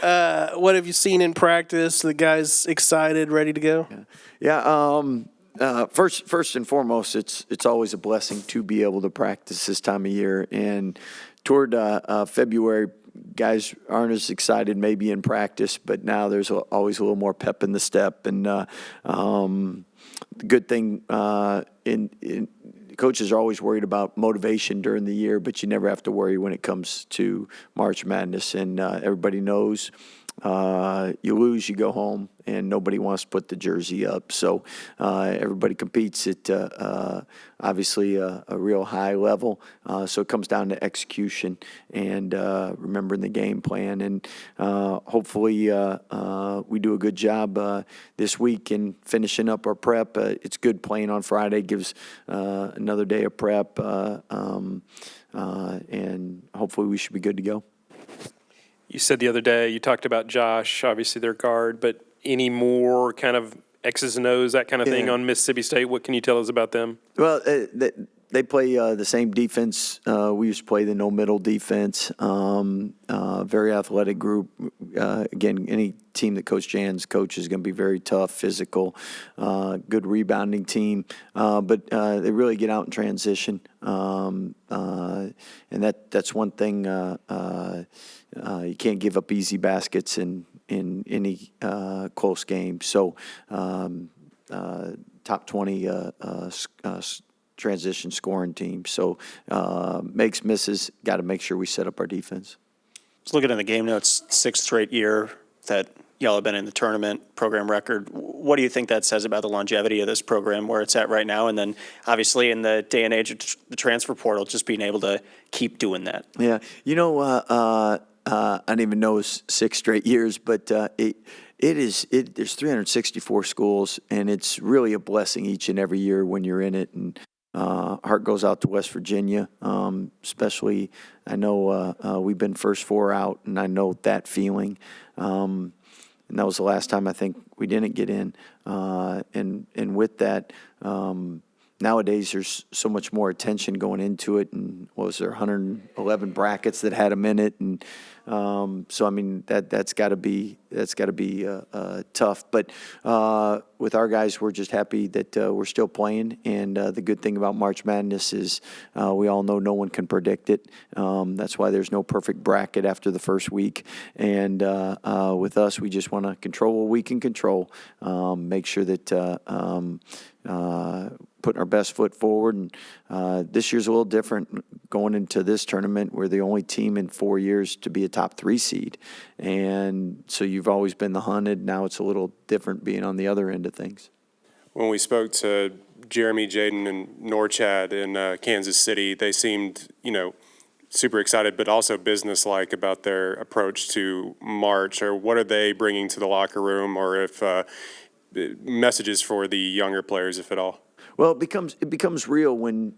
What have you seen in practice? The guys excited, ready to go? First and foremost, it's always a blessing to be able to practice this time of year. And toward February, guys aren't as excited maybe in practice, but now there's always a little more pep in the step. And the good thing coaches are always worried about motivation during the year, but you never have to worry when it comes to March Madness. And everybody knows you lose, you go home, and nobody wants to put the jersey up. So everybody competes at obviously a real high level. So it comes down to execution and remembering the game plan. And hopefully we do a good job this week in finishing up our prep. It's good playing on Friday, gives another day of prep, and hopefully we should be good to go. You said the other day, you talked about Josh, obviously their guard, but any more kind of X's and O's, that kind of thing on Mississippi State? What can you tell us about them? Well, they play the same defense. We used to play the no-middle defense. Very athletic group. Again, any team that Coach Jan's coach is going to be very tough, physical, good rebounding team. But they really get out in transition. And that's one thing. You can't give up easy baskets in any close game. So top 20 transition scoring team. So makes misses. Got to make sure we set up our defense. Just looking at the game notes, sixth straight year that y'all have been in the tournament, program record. What do you think that says about the longevity of this program, where it's at right now? And then obviously in the day and age of the transfer portal, just being able to keep doing that. Yeah. I didn't even know it was 6 straight years, but there's 364 schools, and it's really a blessing each and every year when you're in it. And heart goes out to West Virginia, especially. I know we've been first 4 out, and I know that feeling. And that was the last time I think we didn't get in. And with that, nowadays there's so much more attention going into it. And what was there, 111 brackets that had them in it, and so I mean that's got to be tough. But with our guys, we're just happy that we're still playing. And the good thing about March Madness is we all know no one can predict it. That's why there's no perfect bracket after the first week. And with us, we just want to control what we can control. Make sure that putting our best foot forward. And this year's a little different going into this tournament. We're the only team in 4 years to be a top 3 seed. And so you've always been the hunted. Now it's a little different being on the other end of things. When we spoke to Jeremy, Jaden, and Norchad in Kansas City, they seemed, super excited, but also businesslike about their approach to March. Or what are they bringing to the locker room, or if messages for the younger players, if at all? Well, it becomes real when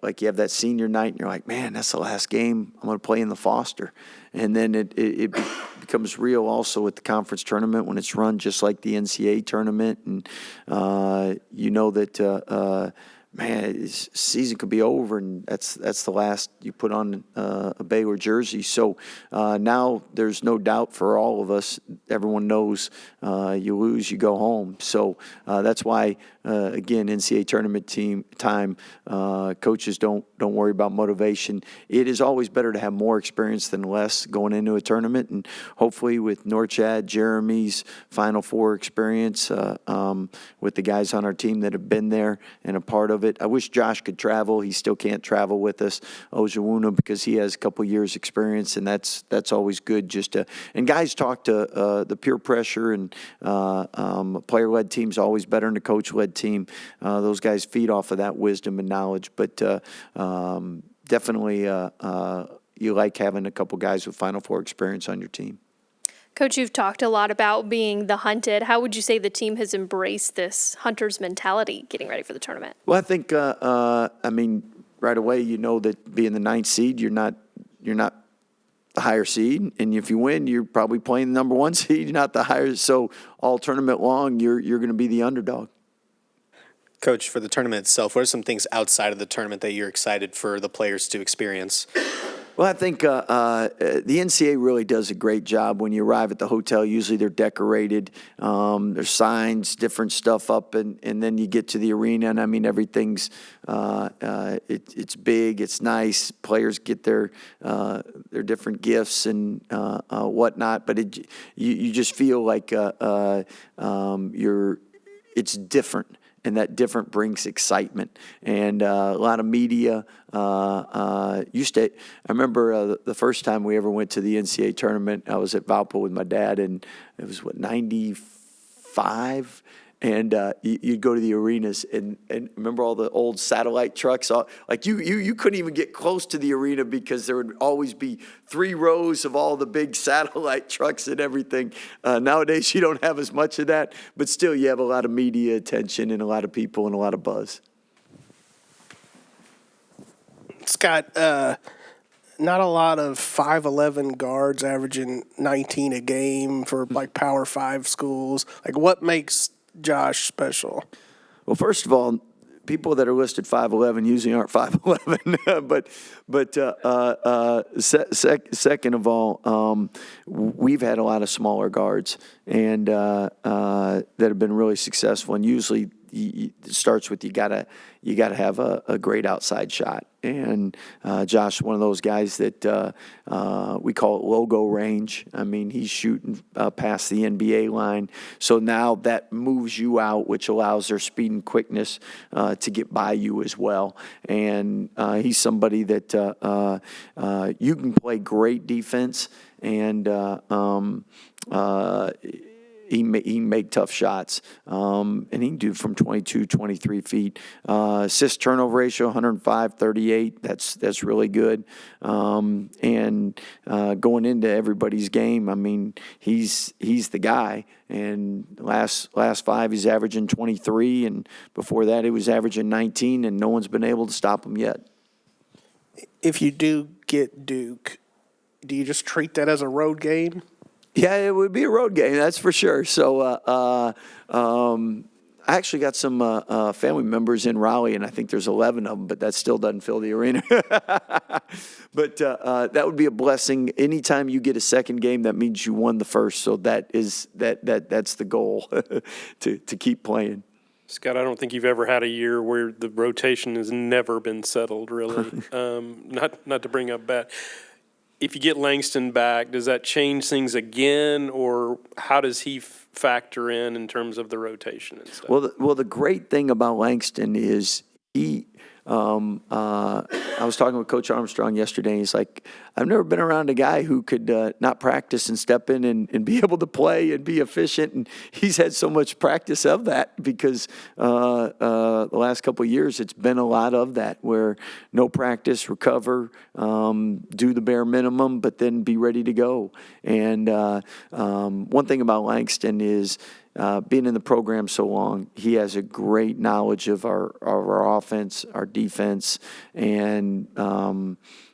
like you have that senior night and you're like, man, that's the last game I'm going to play in the Foster. And then it becomes real also at the conference tournament when it's run just like the NCAA tournament. And that man, this season could be over, and that's the last you put on a Baylor jersey. So now there's no doubt for all of us. Everyone knows you lose, you go home. So that's why, again, NCAA tournament team time, coaches don't worry about motivation. It is always better to have more experience than less going into a tournament, and hopefully with Norchad, Jeremy's Final Four experience, with the guys on our team that have been there and a part of it. I wish Josh could travel. He still can't travel with us, Ojawuna, because he has a couple years experience, and that's always good just to – and guys talk to the peer pressure, and a player-led team's always better than a coach-led team. Those guys feed off of that wisdom and knowledge, but definitely you like having a couple guys with Final Four experience on your team. Coach, you've talked a lot about being the hunted. How would you say the team has embraced this hunter's mentality getting ready for the tournament? Well, I think, right away, that being the 9th seed, you're not the higher seed. And if you win, you're probably playing the number 1 seed, not the higher. So all tournament long, you're going to be the underdog. Coach, for the tournament itself, what are some things outside of the tournament that you're excited for the players to experience? Well, I think the NCAA really does a great job. When you arrive at the hotel, usually they're decorated. There's signs, different stuff up, and then you get to the arena, and I mean everything's it's big, it's nice. Players get their different gifts and whatnot, but you just feel like it's different. And that different brings excitement, and a lot of media. I remember the first time we ever went to the NCAA tournament. I was at Valpo with my dad, and it was 95. And you'd go to the arenas and remember all the old satellite trucks. Like you couldn't even get close to the arena because there would always be 3 rows of all the big satellite trucks and everything. Nowadays you don't have as much of that, but still you have a lot of media attention and a lot of people and a lot of buzz. Scott, not a lot of 5'11" guards averaging 19 a game for like Power 5 schools. Like, what makes Josh special? Well, first of all, people that are listed 5'11" usually aren't 5'11", second of all, we've had a lot of smaller guards and that have been really successful, and usually it starts with you gotta have a great outside shot. And Josh is one of those guys that we call it logo range. I mean, he's shooting past the NBA line. So now that moves you out, which allows their speed and quickness to get by you as well. And he's somebody that you can play great defense and he can make tough shots, and he can do from 22, 23 feet. Assist turnover ratio, 105-38. That's really good. And going into everybody's game, I mean, he's the guy. And last 5, he's averaging 23, and before that, he was averaging 19, and no one's been able to stop him yet. If you do get Duke, do you just treat that as a road game? Yeah, it would be a road game, that's for sure. So I actually got some family members in Raleigh, and I think there's 11 of them, but that still doesn't fill the arena. But that would be a blessing. Anytime you get a second game, that means you won the first. So that's the goal, to keep playing. Scott, I don't think you've ever had a year where the rotation has never been settled, really. Not to bring up bad. If you get Langston back, does that change things again, or how does he factor in terms of the rotation and stuff? Well, the great thing about Langston is he. I was talking with Coach Armstrong yesterday, and he's like, I've never been around a guy who could not practice and step in and be able to play and be efficient. And he's had so much practice of that because the last couple of years, it's been a lot of that where no practice, recover, do the bare minimum, but then be ready to go. And one thing about Langston is being in the program so long, he has a great knowledge of our offense, our defense, and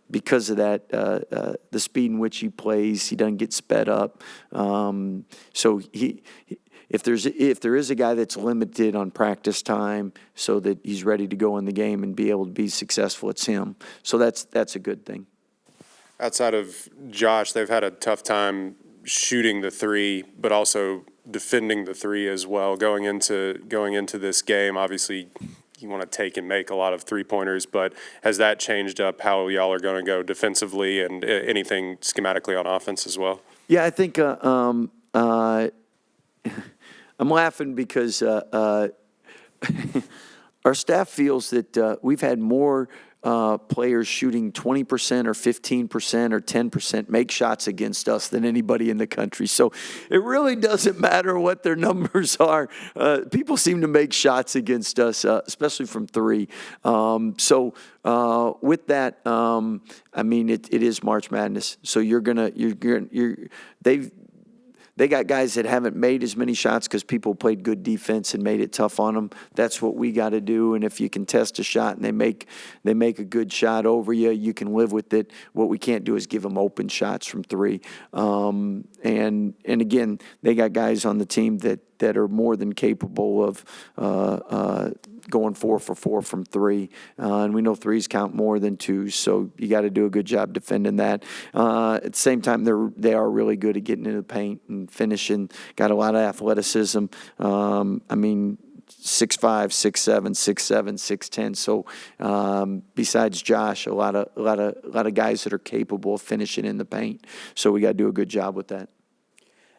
because of that, the speed in which he plays, he doesn't get sped up. So if there is a guy that's limited on practice time, so that he's ready to go in the game and be able to be successful, it's him. So that's a good thing. Outside of Josh, they've had a tough time shooting the three, but also defending the three as well. Going into this game, obviously you want to take and make a lot of three-pointers, but has that changed up how y'all are going to go defensively and anything schematically on offense as well? Yeah, I think I'm laughing because our staff feels that we've had more players shooting 20% or 15% or 10% make shots against us than anybody in the country. So it really doesn't matter what their numbers are. People seem to make shots against us, especially from three. So with that, I mean, it is March Madness. So they got guys that haven't made as many shots because people played good defense and made it tough on them. That's what we got to do. And if you can test a shot and they make a good shot over you, you can live with it. What we can't do is give them open shots from three. And again, they got guys on the team that are more than capable of going 4 for 4 from three. And we know threes count more than twos, so you got to do a good job defending that. At the same time, they are really good at getting into the paint and finishing. Got a lot of athleticism. 6'5", 6'7", 6'7", 6'10". So besides Josh, a lot of guys that are capable of finishing in the paint. So we got to do a good job with that.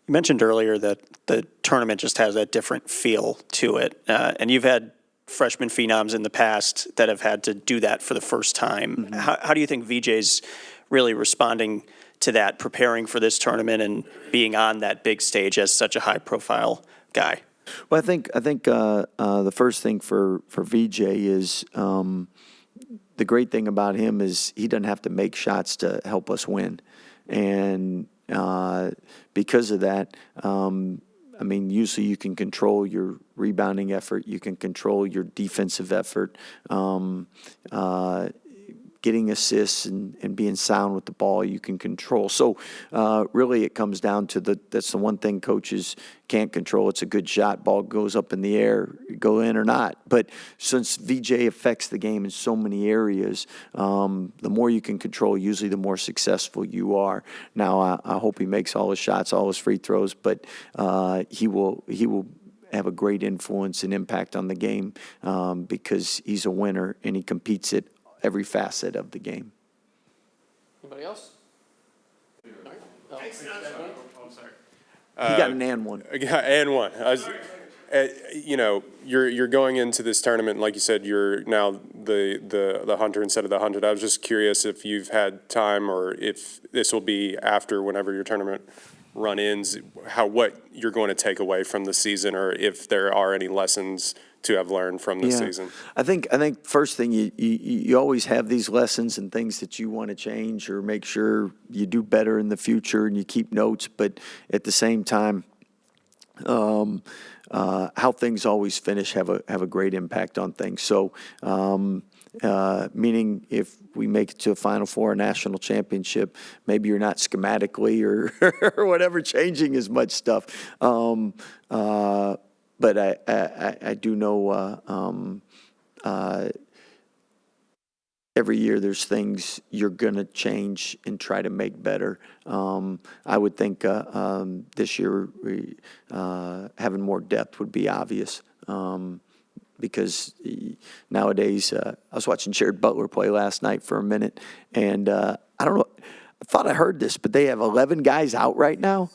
You mentioned earlier that the tournament just has a different feel to it, and you've had freshman phenoms in the past that have had to do that for the first time. Mm-hmm. How do you think VJ's really responding to that, preparing for this tournament and being on that big stage as such a high-profile guy? Well, I think the first thing for VJ is the great thing about him is he doesn't have to make shots to help us win, and because of that, usually you can control your rebounding effort, you can control your defensive effort, getting assists and being sound with the ball, you can control. So really it comes down to that's the one thing coaches can't control. It's a good shot, ball goes up in the air, go in or not. But since VJ affects the game in so many areas, the more you can control, usually the more successful you are. Now I hope he makes all his shots, all his free throws, but he will have a great influence and impact on the game because he's a winner and he competes at every facet of the game. Anybody else? I'm sorry. You got an and one. Yeah, and one. You're going into this tournament, like you said, you're now the hunter instead of the hunted. I was just curious if you've had time or if this will be after whenever your tournament run ends, what you're going to take away from the season, or if there are any lessons to have learned from this season. I think first thing you always have these lessons and things that you want to change or make sure you do better in the future, and you keep notes. But at the same time, how things always finish have a great impact on things. So. Meaning if we make it to a Final Four or national championship, maybe you're not schematically or whatever changing as much stuff. But I do know every year there's things you're going to change and try to make better. I would think this year having more depth would be obvious. Because nowadays, I was watching Jared Butler play last night for a minute, and I don't know, I thought I heard this, but they have 11 guys out right now.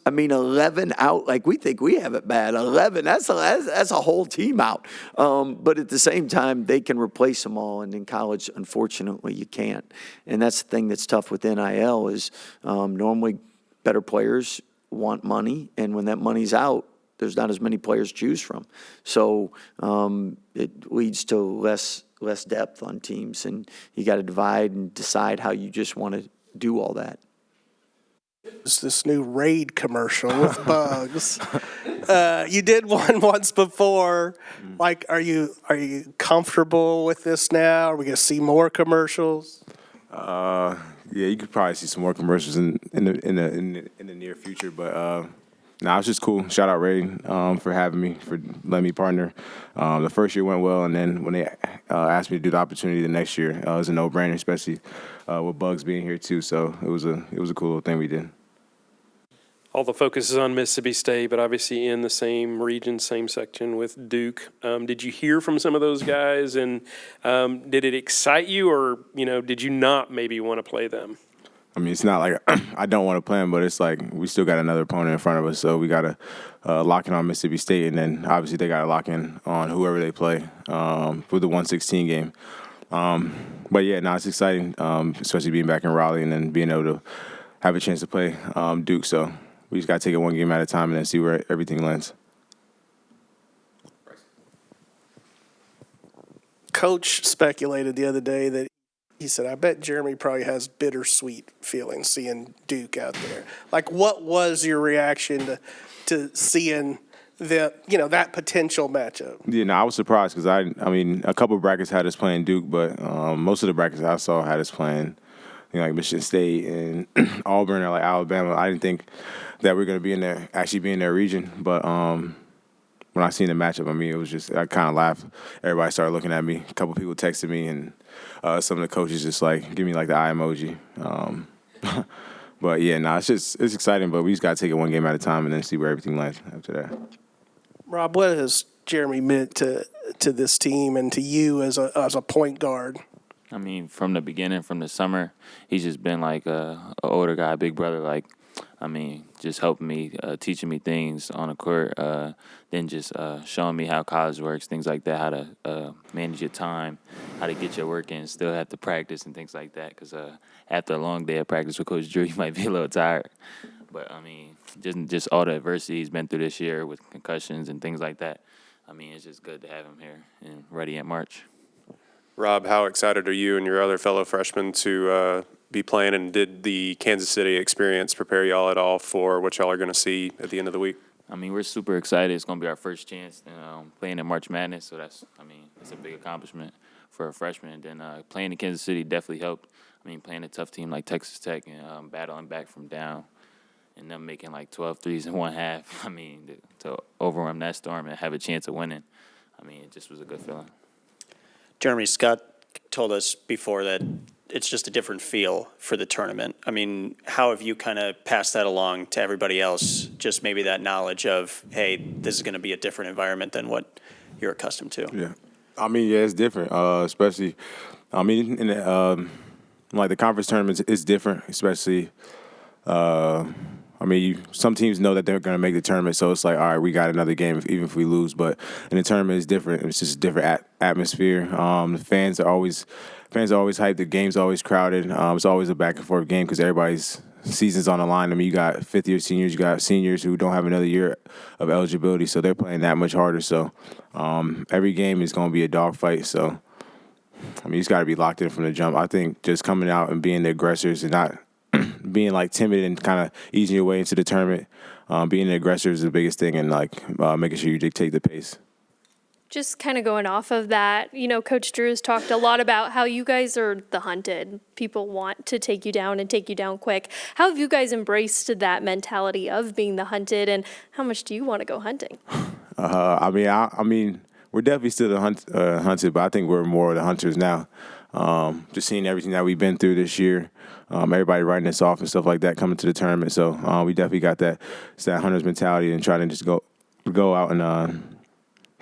11 out, like we think we have it bad. 11, that's a whole team out. But at the same time, they can replace them all, and in college, unfortunately, you can't. And that's the thing that's tough with NIL is normally better players want money, and when that money's out, there's not as many players to choose from. So it leads to less depth on teams, and you got to divide and decide how you just want to do all that. It's this new Raid commercial with bugs. You did one once before. Like, are you comfortable with this now? Are we going to see more commercials? Yeah, you could probably see some more commercials in the near future, but. It's just cool. Shout out Ray for having me, for letting me partner. The first year went well, and then when they asked me to do the opportunity the next year, it was a no-brainer, especially with Bugs being here too. So it was a cool little thing we did. All the focus is on Mississippi State, but obviously in the same region, same section with Duke. Did you hear from some of those guys, and did it excite you, or did you not maybe want to play them? It's not like I don't want to play them, but it's like we still got another opponent in front of us, so we got to lock in on Mississippi State, and then obviously they got to lock in on whoever they play for the 116 game. But yeah, it's exciting, especially being back in Raleigh and then being able to have a chance to play Duke. So we just got to take it one game at a time and then see where everything lands. Coach speculated the other day that He said, I bet Jeremy probably has bittersweet feelings seeing Duke out there. Like, what was your reaction to seeing that potential matchup? Yeah, no, I was surprised because I mean, a couple of brackets had us playing Duke, but most of the brackets I saw had us playing, like Michigan State and Auburn or like Alabama. I didn't think that we are going to actually be in their region, but when I seen the matchup, I mean, it was just, I kind of laughed. Everybody started looking at me. A couple people texted me, and some of the coaches just like give me like the eye emoji. But yeah, no, it's exciting. But we just got to take it one game at a time and then see where everything lands after that. Rob, what has Jeremy meant to this team and to you as a point guard? I mean, from the beginning, from the summer, he's just been like a older guy, big brother. Like, I mean, just helping me, teaching me things on the court, then just showing me how college works, things like that, how to manage your time, how to get your work in, still have to practice and things like that. Because after a long day of practice with Coach Drew, you might be a little tired. But, I mean, just all the adversity he's been through this year with concussions and things like that. I mean, it's just good to have him here and ready in March. Rob, how excited are you and your other fellow freshmen to be playing, and did the Kansas City experience prepare y'all at all for what y'all are going to see at the end of the week? I mean, we're super excited. It's going to be our first chance playing in March Madness, so it's a big accomplishment for a freshman. And then playing in Kansas City definitely helped. I mean, playing a tough team like Texas Tech and battling back from down and them making like 12 threes in one half. I mean, to overwhelm that storm and have a chance of winning, I mean, it just was a good feeling. Jeremy, Scott told us before that it's just a different feel for the tournament. I mean, how have you kind of passed that along to everybody else, just maybe that knowledge of, hey, this is going to be a different environment than what you're accustomed to? Yeah. I mean, yeah, it's different, especially, I mean, in the conference tournaments, it's different, especially, I mean, some teams know that they're going to make the tournament, so it's like, all right, we got another game, even if we lose. But in the tournament, it's different. It's just a different atmosphere. The fans are always hyped. The game's always crowded. It's always a back and forth game because everybody's season's on the line. I mean, you got fifth-year seniors, you got seniors who don't have another year of eligibility, so they're playing that much harder. So every game is going to be a dogfight. So I mean, you just got to be locked in from the jump. I think just coming out and being the aggressors and not being like timid and kind of easing your way into the tournament, being the aggressor is the biggest thing, and like making sure you dictate the pace. Just kind of going off of that, Coach Drew has talked a lot about how you guys are the hunted. People want to take you down and take you down quick. How have you guys embraced that mentality of being the hunted, and how much do you want to go hunting? I mean, we're definitely still the hunted, but I think we're more of the hunters now. Just seeing everything that we've been through this year, everybody writing us off and stuff like that coming to the tournament. So we definitely got that hunter's mentality and trying to just go out and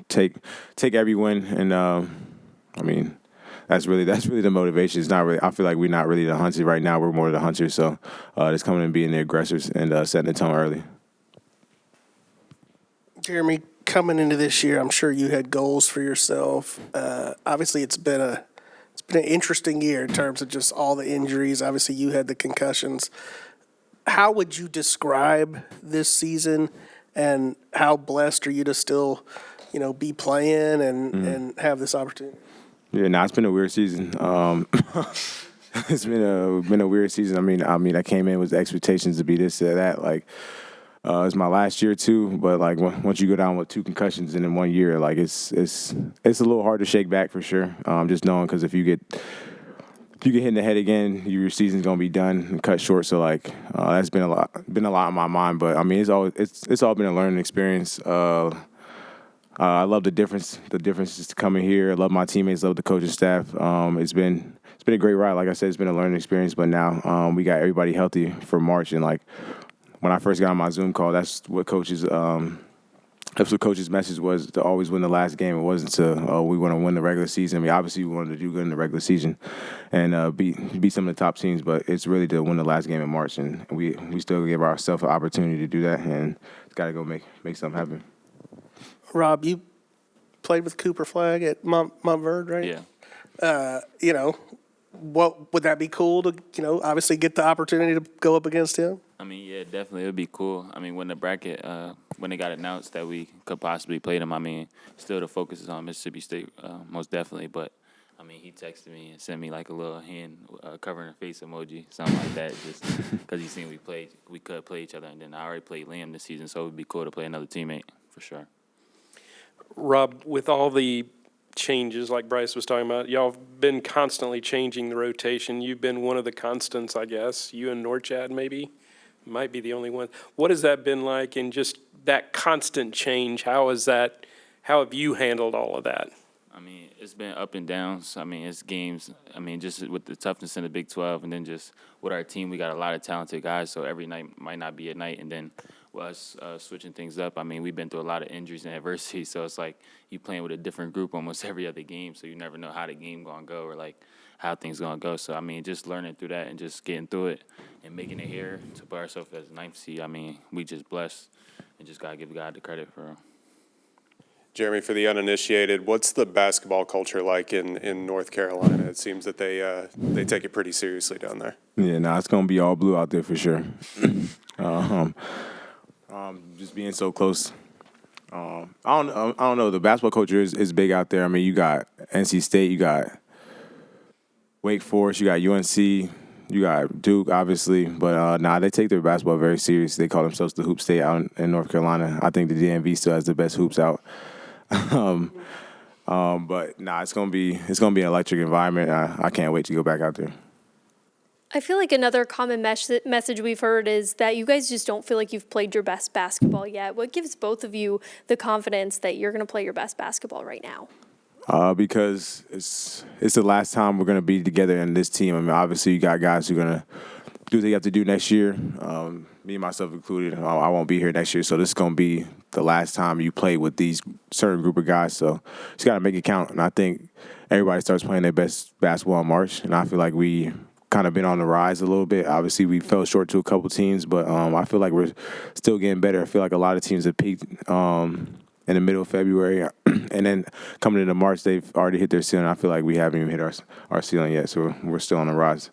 take every win. And I mean, that's really the motivation. It's not really. I feel like we're not really the hunted right now. We're more the hunters. So just coming and being the aggressors and setting the tone early. Jeremy, coming into this year, I'm sure you had goals for yourself. Obviously, it's been an interesting year in terms of just all the injuries. Obviously, you had the concussions. How would you describe this season, and how blessed are you to still, be playing and have this opportunity? Yeah, it's been a weird season. It's been a weird season. I mean, I came in with expectations to be this or that. Like, it's my last year too, but like once you go down with 2 concussions in 1 year, like it's a little hard to shake back for sure. Just knowing, because if you get hit in the head again, your season's gonna be done and cut short. So like that's been a lot on my mind. But I mean, it's all been a learning experience. I love the differences coming here. I love my teammates, love the coaching staff. It's been a great ride. Like I said, it's been a learning experience. But now we got everybody healthy for March, and like, when I first got on my Zoom call, that's what coach's message was, to always win the last game. It wasn't to, we want to win the regular season. I mean, obviously we wanted to do good in the regular season and beat some of the top teams, but it's really to win the last game in March, and we still give ourselves an opportunity to do that, and it's got to go make something happen. Rob, you played with Cooper Flagg at Montverde, right? Yeah. What would that be cool to, obviously get the opportunity to go up against him? I mean, yeah, definitely. It would be cool. I mean, when the bracket, when it got announced that we could possibly play them, I mean, still the focus is on Mississippi State, most definitely. But, I mean, he texted me and sent me like a little hand covering her face emoji, something like that, just because he seen we could play each other. And then I already played Liam this season, so it would be cool to play another teammate for sure. Rob, with all the changes like Bryce was talking about, y'all have been constantly changing the rotation. You've been one of the constants, I guess. You and Norchad maybe might be the only one. What has that been like, and just that constant change? How have you handled all of that? I mean, it's been up and downs. I mean, it's games. I mean, just with the toughness in the Big 12, and then just with our team, we got a lot of talented guys, so every night might not be a night. And then with us switching things up, I mean, we've been through a lot of injuries and adversity, so it's like you playing with a different group almost every other game, so you never know how the game going to go or, like, how things going to go. So, I mean, just learning through that and just getting through it and making it here to put ourselves as ninth seed, I mean, we just blessed and just got to give God the credit for it. Jeremy, for the uninitiated, what's the basketball culture like in North Carolina? It seems that they take it pretty seriously down there. Yeah, no, it's gonna be all blue out there for sure. Just being so close. I don't know. The basketball culture is big out there. I mean, you got NC State, you got Wake Forest, you got UNC, you got Duke, obviously. But they take their basketball very serious. They call themselves the Hoop State out in North Carolina. I think the DMV still has the best hoops out. But it's gonna be an electric environment. I can't wait to go back out there. I feel like another common message we've heard is that you guys just don't feel like you've played your best basketball yet. What gives both of you the confidence that you're going to play your best basketball right now? Because it's the last time we're going to be together in this team. I mean, obviously you got guys who are going to do what they have to do next year. Me, myself included, I won't be here next year. So this is going to be the last time you play with these certain group of guys. So just got to make it count. And I think everybody starts playing their best basketball in March. And I feel like we kind of been on the rise a little bit. Obviously, we fell short to a couple teams, but I feel like we're still getting better. I feel like a lot of teams have peaked in the middle of February, and then coming into March, they've already hit their ceiling. I feel like we haven't even hit our ceiling yet, so we're still on the rise.